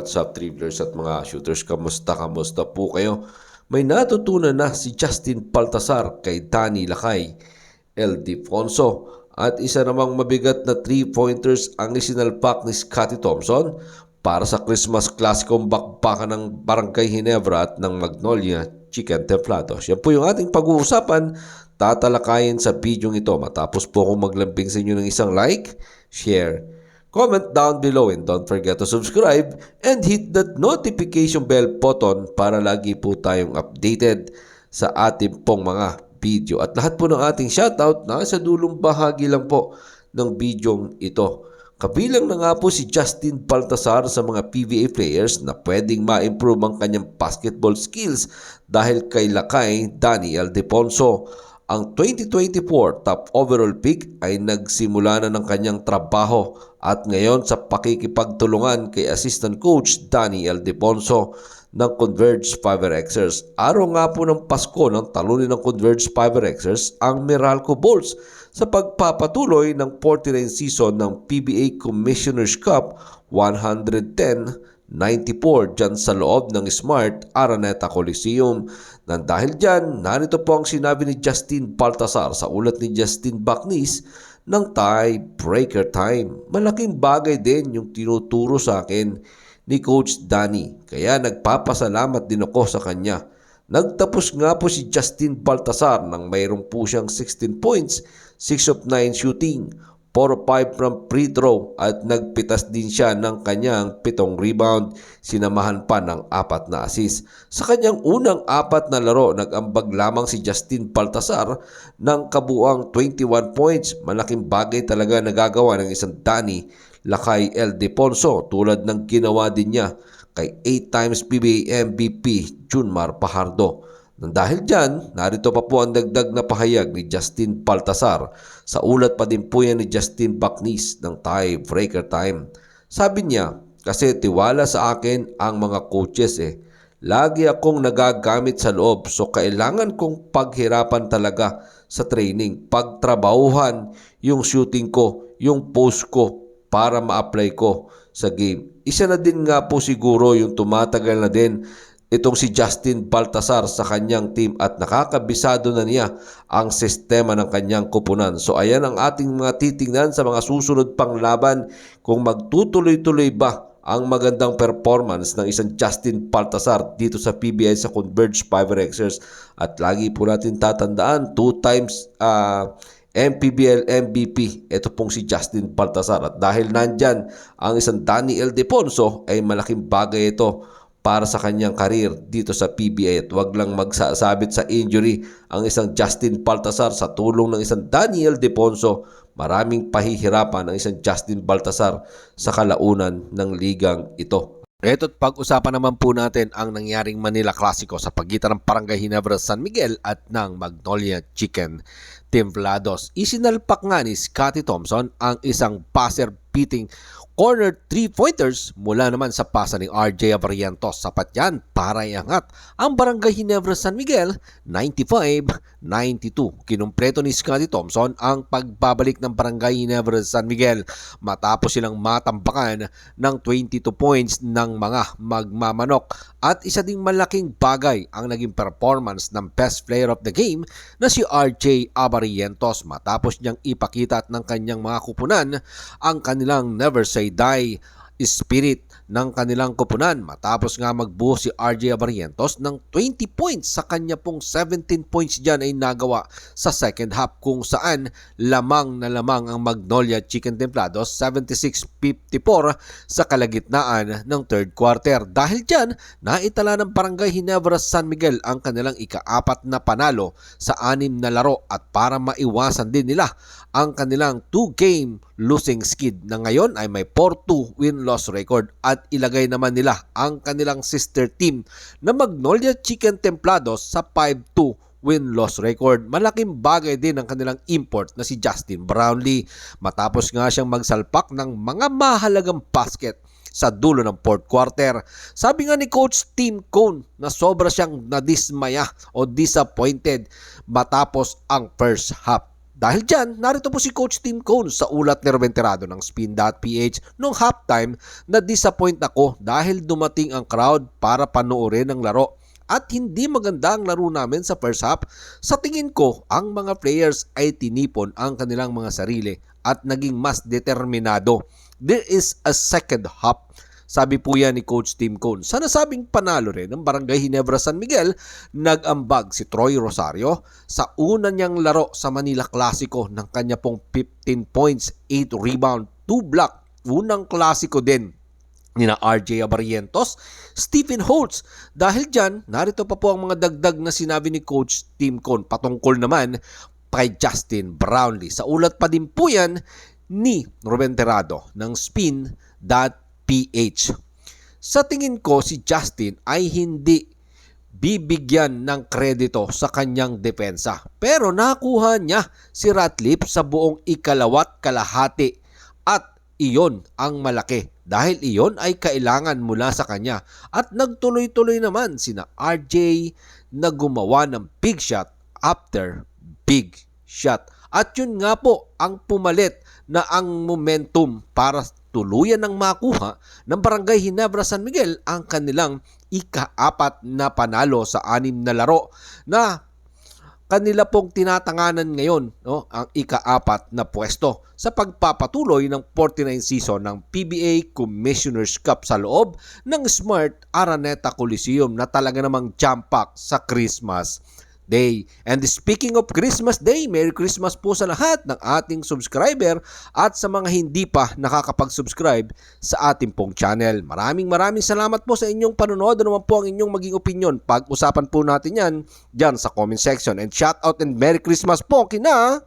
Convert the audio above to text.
what's up dribblers at mga shooters? Kamusta po kayo? May natutunan na si Justin Baltazar kay Danny Lakay Ildefonso at isa namang mabigat na 3-pointers ang isinalpak ni Scottie Thompson para sa Christmas Classicong bakbakan ng Barangay Ginebra at ng Magnolia Chicken Templados. Yan po yung ating pag-uusapan, tatalakayin sa video ito. Matapos po akong maglambing sa inyo ng isang like, share, comment down below and don't forget to subscribe and hit that notification bell button para lagi po tayong updated sa ating pong mga video. At lahat po ng ating shoutout nasa dulong bahagi lang po ng video ito. Kabilang na nga po si Justin Baltazar sa mga PBA players na pwedeng ma-improve ang kanyang basketball skills dahil kay Lakay Danny Ildefonso. Ang 2024 top overall pick ay nagsimula na ng kanyang trabaho at ngayon sa pakikipagtulungan kay assistant coach Danny Ildefonso ng Converge Fiberxers. Araw nga po ng Pasko ng talunin ng Converge Fiberxers ang Meralco Bulls sa pagpapatuloy ng 49 season ng PBA Commissioner's Cup 110-94 dyan sa loob ng Smart Araneta Coliseum. Nang dahil dyan, narito po ang sinabi ni Justin Baltazar sa ulat ni Justin Baknis ng Tiebreaker Time. Malaking bagay din yung tinuturo sa akin ni Coach Danny, kaya nagpapasalamat din ako sa kanya. Nagtapos nga po si Justin Baltazar nang mayroon po siyang 16 points, 6 of 9 shooting, 4 of 5 from free throw at nagpitas din siya ng kanyang 7 rebound, sinamahan pa ng 4 na assist. Sa kanyang unang 4 na laro, nag-ambag lamang si Justin Baltazar ng kabuang 21 points. Malaking bagay talaga nagagawa ng isang Danny Lakay Ildefonso tulad ng ginawa din niya kay 8 times PBA MVP Junmar Fajardo. Nang dahil dyan, narito pa po ang dagdag na pahayag ni Justin Baltazar. Sa ulat pa din po yan ni Justin Baknis ng Tiebreaker Time. Sabi niya, kasi tiwala sa akin ang mga coaches Lagi akong nagagamit sa loob so kailangan kong paghirapan talaga sa training. Pagtrabahuhan yung shooting ko, yung post ko para ma-apply ko sa game. Isa na din nga po siguro yung tumatagal na din itong si Justin Baltazar sa kanyang team at nakakabisado na niya ang sistema ng kanyang kupunan. So ayan ang ating mga titingnan sa mga susunod pang laban kung magtutuloy-tuloy ba ang magandang performance ng isang Justin Baltazar dito sa PBA sa Converge Fiberxers. At lagi po natin tatandaan, 2 times MPBL MVP, ito pong si Justin Baltazar. At dahil nandyan ang isang Danny Ildefonso ay malaking bagay ito para sa kanyang karir dito sa PBA. At wag lang magsasabit sa injury ang isang Justin Baltazar sa tulong ng isang Danny Ildefonso. Maraming pahihirapan ang isang Justin Baltazar sa kalaunan ng ligang ito. Ito't pag-usapan naman po natin ang nangyaring Manila Clasico sa pagitan ng Barangay Ginebra San Miguel at ng Magnolia Chicken Templados. Isinalpak nga ni Scottie Thompson ang isang buzzer-beating corner 3-pointers mula naman sa pasa ni RJ Abarientos. Sapat yan para iangat ang Barangay Ginebra San Miguel 95-92. Kinumpleto ni Scottie Thompson ang pagbabalik ng Barangay Ginebra San Miguel matapos silang matambakan ng 22 points ng mga magmamanok. At isa ding malaking bagay ang naging performance ng best player of the game na si RJ Abarientos matapos niyang ipakita ng kanyang mga kupunan ang kanilang never say die spirit ng kanilang kupunan matapos nga magbuo si RJ Abarientos ng 20 points sa kanya pong 17 points dyan ay nagawa sa second half kung saan lamang na lamang ang Magnolia Chicken Templados 76-54 sa kalagitnaan ng third quarter. Dahil dyan, naitala ng Barangay Ginebra San Miguel ang kanilang ika-4 na panalo sa 6 na laro at para maiwasan din nila ang kanilang 2-game losing skid na ngayon ay may 4-2 win-loss record at ilagay naman nila ang kanilang sister team na Magnolia Chicken Templados sa 5-2 win-loss record. Malaking bagay din ang kanilang import na si Justin Brownlee matapos nga siyang magsalpak ng mga mahalagang basket sa dulo ng fourth quarter. Sabi nga ni Coach Tim Cone na sobra siyang nadismaya o disappointed matapos ang first half. Dahil dyan, narito po si Coach Tim Cone sa ulat ni Ruben Tirado ng Spin.ph nung halftime na disappoint ako dahil dumating ang crowd para panoorin ang laro. At hindi maganda ang laro namin sa first half. Sa tingin ko, ang mga players ay tinipon ang kanilang mga sarili at naging mas determinado. There is a second half. Sabi po yan ni Coach Tim Cone. Sa nasabing panalo rin ng Barangay Ginebra San Miguel, nag-ambag si Troy Rosario sa una niyang laro sa Manila Clasico ng kanya pong 15 points, 8 rebound, 2 block. Unang klasiko din nina RJ Abarientos, Stephen Holtz. Dahil dyan, narito pa po ang mga dagdag na sinabi ni Coach Tim Cone patungkol naman kay Justin Brownlee. Sa ulat pa din po yan ni Ruben Tirado ng Spin.ph. Sa tingin ko, si Justin ay hindi bibigyan ng kredito sa kanyang depensa. Pero nakuha niya si Ratliff sa buong ikalawat kalahati at iyon ang malaki dahil iyon ay kailangan mula sa kanya. At nagtuloy-tuloy naman sina RJ na gumawa ng big shot after big shot. At yun nga po ang pumalit na ang momentum para tuluyan ng makuha ng Barangay Ginebra San Miguel ang kanilang ika-4 na panalo sa 6 na laro na kanila pong tinatanganan ngayon, no, ang ika-4 na pwesto sa pagpapatuloy ng 49 season ng PBA Commissioner's Cup sa loob ng Smart Araneta Coliseum na talaga namang jam-pack sa Christmas Day. And speaking of Christmas Day, Merry Christmas po sa lahat ng ating subscriber at sa mga hindi pa nakakapag-subscribe sa ating pong channel. Maraming salamat po sa inyong panonood. Ano naman po ang inyong maging opinion? Pag-usapan po natin yan dyan sa comment section. And shout out and Merry Christmas po kina